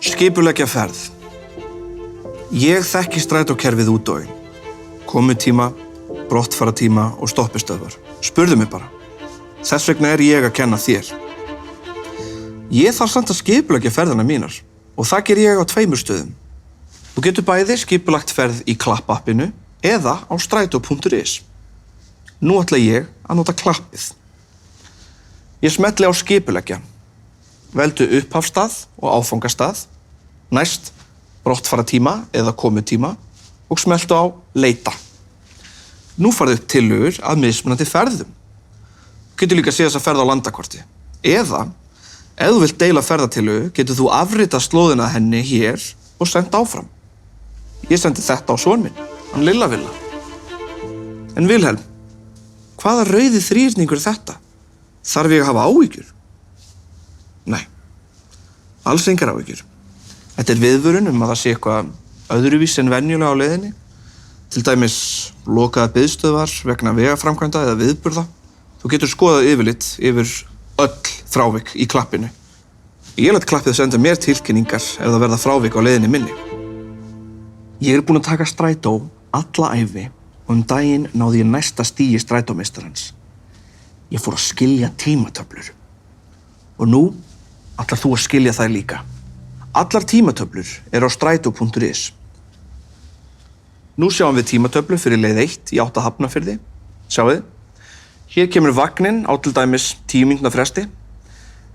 Skipuleggja ferð. Ég þekki strætókerfið út og inn. Komutíma, brottfaratíma og stoppistöðvar. Spurðu mig bara. Þess vegna ég að kenna þér. Ég þarf samt að skipuleggja ferðina mínar og það ger ég á 2 stöðum. Þú getur bæði skipulagt ferð í Klapp-appinu eða á strætó.is. Nú ætla ég að nota Klappið. Ég smelli á skipuleggja. Veldu upphafsstað og áfangastað, næst brottfaratíma eða komutíma og smeltu á leita. Nú farðu upp tillögur að mismunandi ferðum. Þú getur líka séð þessa ferð á landakorti. Eða, ef þú vilt deila ferðatillögu, getur þú afritað slóðina henni hér og sendt áfram. Ég sendi þetta á son minn, hann Lilla Villa. En Vilhelm, hvaða rauði þrýrningur þetta? Þarf ég að hafa áhyggjur? Nei, alls engar áhyggjur. Þetta viðvörun að það sé eitthvað öðruvísi en venjulega á leiðinni. Til dæmis lokaða biðstöðvar vegna vegaframkvæmda eða viðburða. Þú getur skoðað yfirlit yfir öll frávik í Klappinu. Ég læt Klappið senda mér tilkynningar ef það verða frávik á leiðinni minni. Ég búinn að taka strætó alla ævi og daginn náði ég næsta stigi strætómeistarans. Ég fór að skilja tímatöflur. Og nú ætlar þú að skilja þær líka. Allar tímatöflur á strætó.is. Nú sjáum við tímatöflu fyrir leið 1 í átt að Hafnarfirði. Sjáið, hér kemur vagninn á til dæmis 10 mínútna fresti.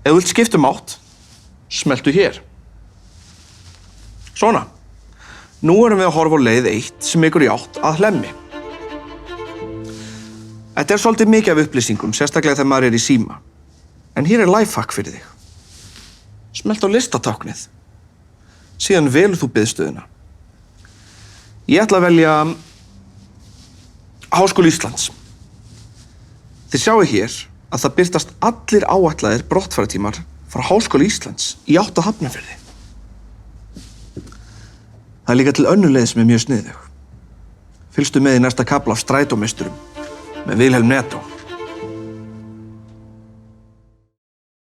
Ef þú vilt skipta átt, smeltu hér. Svona. Nú erum við að horfa á leið 1 sem í átt að Hlemmi. Þetta svolítið mikið af upplýsingum, sérstaklega þegar maður í síma. En hér lifehack fyrir þig. Smeltu á listatáknið. Síðan velur þú biðstöðina. Ég ætla að velja Háskóli Íslands. Þið sjáu hér að það birtast allir áætlaðir brottfaratímar frá Háskóli Íslands í átt að Hafnarfirði. Það líka til önnur leið sem mjög sniðug. Fylgstu með í næsta kafla af strætómeisturum með Vilhelm Netto.